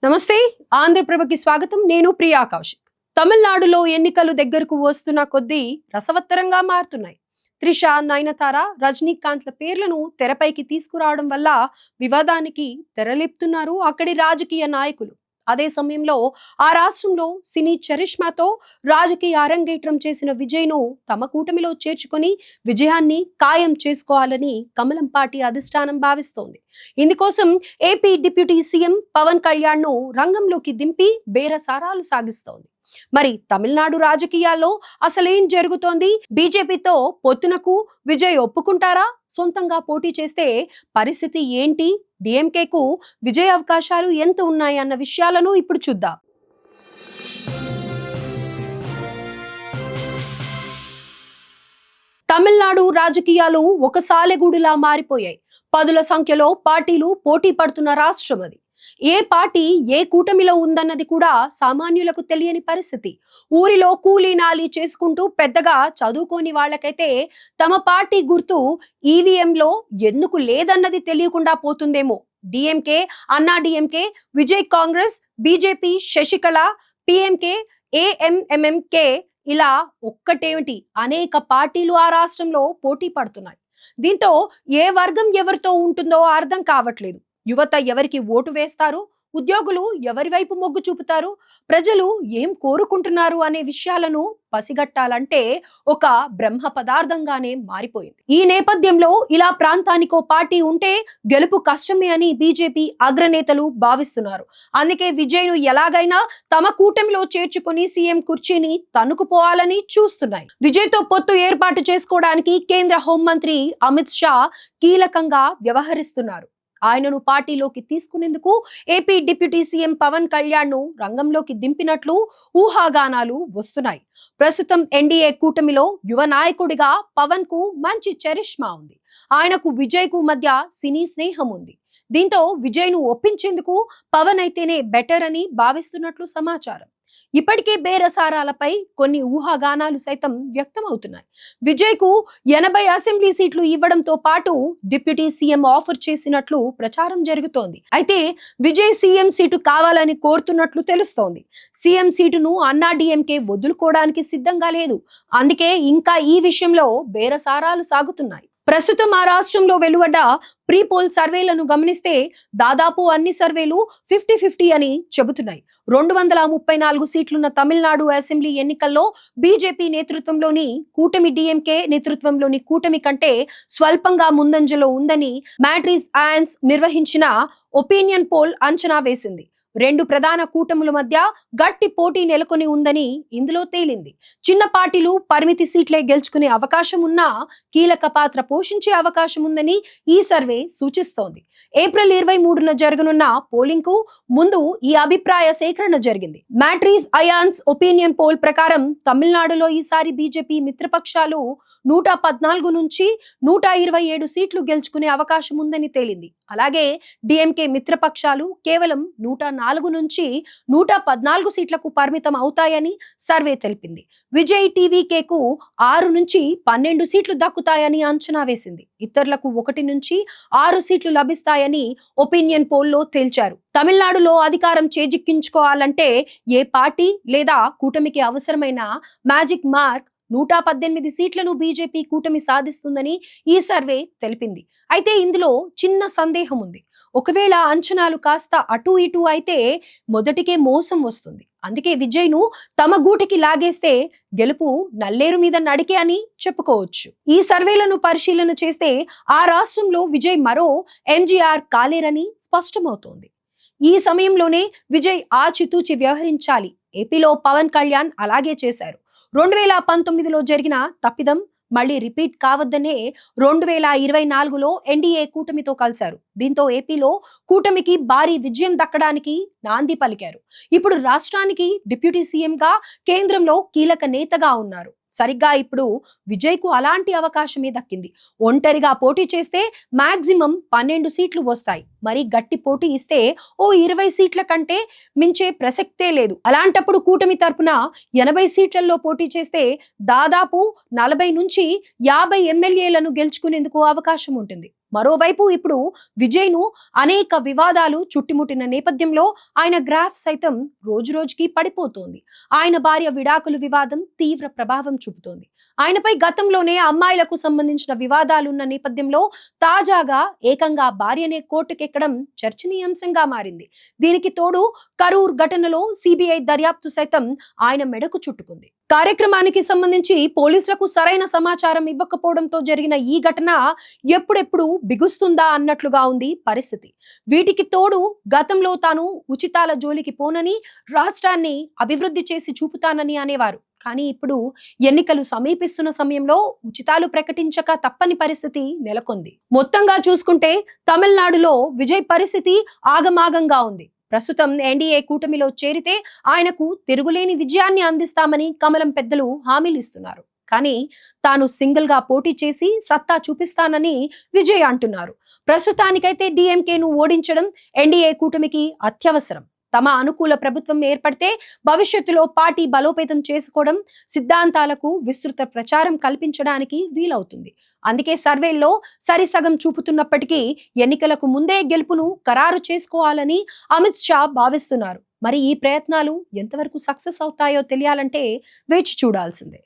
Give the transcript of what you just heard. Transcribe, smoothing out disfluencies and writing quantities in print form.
నమస్తే ఆంధ్రప్రభకి స్వాగతం. నేను ప్రియా కౌశిక్. తమిళనాడులో ఎన్నికలు దగ్గరకు వస్తున్న కొద్దీ రసవత్తరంగా మారుతున్నాయి. త్రిష, నయనతార, రజనీకాంత్ల పేర్లను తెరపైకి తీసుకురావడం వల్ల వివాదానికి తెరలేపుతున్నారు అక్కడి రాజకీయ నాయకులు. అదే సమయంలో ఆ రాష్ట్రంలో సినీ చరిష్మాతో రాజకీయ అరంగేట్రం చేసిన విజయ్ను తమ కూటమిలో చేర్చుకొని విజయాన్ని ఖాయం చేసుకోవాలని కమలం పార్టీ అధిష్టానం భావిస్తోంది. ఇందుకోసం AP deputy CM Pawan Kalyan ను రంగంలోకి దింపి బేరసారాలు సాగిస్తోంది. మరి తమిళనాడు రాజకీయాల్లో అసలేం జరుగుతోంది? బీజేపీతో పొత్తునకు విజయ్ ఒప్పుకుంటారా? సొంతంగా పోటీ చేస్తే పరిస్థితి ఏంటి? డిఎంకేకు విజయ అవకాశాలు ఎంత ఉన్నాయి అన్న విషయాలను ఇప్పుడు చూద్దాం. తమిళనాడు రాజకీయాలు ఒక సాలెగూడులా మారిపోయాయి. పదుల సంఖ్యలో పార్టీలు పోటీ పడుతున్న రాష్ట్రం అది. ఏ పార్టీ ఏ కూటమిలో ఉందన్నది కూడా సామాన్యులకు తెలియని పరిస్థితి. ఊరిలో కూలీ నాలి చేసుకుంటూ పెద్దగా చదువుకోని వాళ్ళకైతే తమ పార్టీ గుర్తు ఈవీఎంలో ఎందుకు లేదన్నది తెలియకుండా పోతుందేమో. DMK, Anna DMK, Vijay Congress, BJP, Sasikala, PMK, AMMK ఇలా ఒక్కటేమిటి అనేక పార్టీలు ఆ రాష్ట్రంలో పోటీ పడుతున్నాయి. దీంతో ఏ వర్గం ఎవరితో ఉంటుందో అర్థం కావట్లేదు. యువత ఎవరికి ఓటు వేస్తారు, ఉద్యోగులు ఎవరి వైపు మొగ్గు చూపుతారు, ప్రజలు ఏం కోరుకుంటున్నారు అనే విషయాలను పసిగట్టాలంటే ఒక బ్రహ్మ పదార్థంగానే మారిపోయింది. ఈ నేపథ్యంలో ఇలా ప్రాంతానికో పార్టీ ఉంటే గెలుపు కష్టమే అని బీజేపీ అగ్రనేతలు భావిస్తున్నారు. అందుకే విజయ్ను ఎలాగైనా తమ కూటమిలో చేర్చుకుని సీఎం కుర్చీని తన్నుకుపోవాలని చూస్తున్నాయి. విజయ్తో పొత్తు ఏర్పాటు చేసుకోవడానికి కేంద్ర హోంమంత్రి అమిత్ షా కీలకంగా వ్యవహరిస్తున్నారు. ఆయనను పార్టీలోకి తీసుకునేందుకు AP deputy CM Pawan Kalyan ను రంగంలోకి దింపినట్లు ఊహాగానాలు వస్తున్నాయి. ప్రస్తుతం ఎన్డీఏ కూటమిలో యువ నాయకుడిగా పవన్ కు మంచి చరిష్మా ఉంది. ఆయనకు విజయ్ కు మధ్య సినీ స్నేహం ఉంది. దీంతో విజయ్ ను ఒప్పించేందుకు పవన్ అయితేనే బెటర్ అని భావిస్తున్నట్లు సమాచారం. ఇప్పటికే బేరసారాలపై కొన్ని ఊహాగానాలు సైతం వ్యక్తమవుతున్నాయి. విజయ్ కు 80 అసెంబ్లీ సీట్లు ఇవ్వడంతో పాటు డిప్యూటీ సీఎం ఆఫర్ చేసినట్లు ప్రచారం జరుగుతోంది. అయితే విజయ్ సీఎం సీటు కావాలని కోరుతున్నట్లు తెలుస్తోంది. సీఎం సీటును అన్నా డిఎంకే వదులుకోవడానికి సిద్ధంగా లేదు. అందుకే ఇంకా ఈ విషయంలో బేరసారాలు సాగుతున్నాయి. ప్రస్తుతం ఆ రాష్ట్రంలో వెలువడ్డ ప్రీ పోల్ సర్వేలను గమనిస్తే దాదాపు అన్ని సర్వేలు 50-50 అని చెబుతున్నాయి. 234 సీట్లున్న తమిళనాడు అసెంబ్లీ ఎన్నికల్లో బీజేపీ నేతృత్వంలోని కూటమి డిఎంకే నేతృత్వంలోని కూటమి కంటే స్వల్పంగా ముందంజలో ఉందని మ్యాట్రిస్ ఆయన్స్ నిర్వహించిన ఒపీనియన్ పోల్ అంచనా వేసింది. రెండు ప్రధాన కూటముల మధ్య గట్టి పోటీ నెలకొని ఉందని ఇందులో తేలింది. చిన్న పార్టీలు పరిమితి సీట్లే గెలుచుకునే అవకాశం ఉన్నా కీలక పాత్ర పోషించే అవకాశం ఉందని ఈ సర్వే సూచిస్తోంది. ఏప్రిల్ 23న జరగనున్న పోలింగ్ కు ముందు ఈ అభిప్రాయ సేకరణ జరిగింది. మ్యాట్రిస్ అయాన్స్ ఒపీనియన్ పోల్ ప్రకారం తమిళనాడులో ఈసారి బీజేపీ మిత్రపక్షాలు 114 నుంచి 127 సీట్లు గెలుచుకునే అవకాశం ఉందని తేలింది. అలాగే డిఎంకే మిత్రపక్షాలు కేవలం 104 నుంచి 114 సీట్లకు పరిమితం అవుతాయని సర్వే తెలిపింది. విజయ్ టీవీకేకు 6 నుంచి 12 సీట్లు దక్కుతాయని అంచనా వేసింది. ఇతరులకు 1 నుంచి 6 సీట్లు లభిస్తాయని ఒపీనియన్ పోల్లో తేల్చారు. తమిళనాడులో అధికారం చేజిక్కించుకోవాలంటే ఏ పార్టీ లేదా కూటమికి అవసరమైన మ్యాజిక్ మార్క్ 118 సీట్లను బీజేపీ కూటమి సాధిస్తుందని ఈ సర్వే తెలిపింది. అయితే ఇందులో చిన్న సందేహం ఉంది. ఒకవేళ అంచనాలు కాస్త అటు ఇటు అయితే మొదటికే మోసం వస్తుంది. అందుకే విజయ్ ను తమ గూటికి లాగేస్తే గెలుపు నల్లేరు మీద నడికే అని చెప్పుకోవచ్చు. ఈ సర్వేలను పరిశీలన చేస్తే ఆ రాష్ట్రంలో విజయ్ మరో ఎంజీఆర్ కాలేరని స్పష్టమవుతోంది. ఈ సమయంలోనే విజయ్ ఆచితూచి వ్యవహరించాలి. ఏపీలో పవన్ కళ్యాణ్ అలాగే చేశారు. 2019లో జరిగిన తప్పిదం మళ్ళీ రిపీట్ కావద్దనే 2024లో ఎన్డీఏ కూటమితో కలిశారు. దీంతో ఏపీలో కూటమికి భారీ విజయం దక్కడానికి నాంది పలికారు. ఇప్పుడు రాష్ట్రానికి డిప్యూటీ సీఎంగా కేంద్రంలో కీలక నేతగా ఉన్నారు. సరిగ్గా ఇప్పుడు విజయ్ కు అలాంటి అవకాశమే దక్కింది. ఒంటరిగా పోటీ చేస్తే మాక్సిమం 12 సీట్లు వస్తాయి. మరి గట్టి పోటీ ఇస్తే ఓ 20 సీట్ల కంటే మించే ప్రసక్తే లేదు. అలాంటప్పుడు కూటమి తరపున 80 సీట్లలో పోటీ చేస్తే దాదాపు 40 నుంచి 50 ఎమ్మెల్యేలను గెలుచుకునేందుకు అవకాశం ఉంటుంది. మరోవైపు ఇప్పుడు విజయ్ను అనేక వివాదాలు చుట్టుముట్టిన నేపథ్యంలో ఆయన గ్రాఫ్ సైతం రోజురోజుకి పడిపోతోంది. ఆయన భార్య విడాకుల వివాదం తీవ్ర ప్రభావం చూపుతోంది. ఆయనపై గతంలోనే అమ్మాయిలకు సంబంధించిన వివాదాలున్న నేపథ్యంలో తాజాగా ఏకంగా భార్యనే కోర్టుకెక్కడం చర్చనీయాంశంగా మారింది. దీనికి తోడు కరూర్ ఘటనలో సిబిఐ దర్యాప్తు సైతం ఆయన మెడకు చుట్టుకుంది. కార్యక్రమానికి సంబంధించి పోలీసులకు సరైన సమాచారం ఇవ్వకపోవడంతో జరిగిన ఈ ఘటన ఎప్పుడెప్పుడు బిగుస్తుందా అన్నట్లుగా ఉంది పరిస్థితి. వీటికి తోడు గతంలో తాను ఉచితాల జోలికి పోనని, రాష్ట్రాన్ని అభివృద్ధి చేసి చూపుతానని అనేవారు. కానీ ఇప్పుడు ఎన్నికలు సమీపిస్తున్న సమయంలో ఉచితాలు ప్రకటించక తప్పని పరిస్థితి నెలకొంది. మొత్తంగా చూసుకుంటే తమిళనాడులో విజయ్ పరిస్థితి ఆగమాగంగా ఉంది. ప్రస్తుతం ఎన్డీఏ కూటమిలో చేరితే ఆయనకు తిరుగులేని విజయాన్ని అందిస్తామని కమలం పెద్దలు హామీలు ఇస్తున్నారు. కానీ తాను సింగిల్ గా పోటీ చేసి సత్తా చూపిస్తానని విజయ్ అంటున్నారు. ప్రస్తుతానికైతే డిఎంకేను ఓడించడం ఎన్డీఏ కూటమికి అత్యవసరం. తమ అనుకూల ప్రభుత్వం ఏర్పడితే భవిష్యత్తులో పార్టీ బలోపేతం చేసుకోవడం, సిద్ధాంతాలకు విస్తృత ప్రచారం కల్పించడానికి వీలవుతుంది. అందుకే సర్వేల్లో సరిసగం చూపుతున్నప్పటికీ ఎన్నికలకు ముందే గెలుపును ఖరారు చేసుకోవాలని అమిత్ షా భావిస్తున్నారు. మరి ఈ ప్రయత్నాలు ఎంతవరకు సక్సెస్ అవుతాయో తెలియాలంటే వేచి చూడాల్సిందే.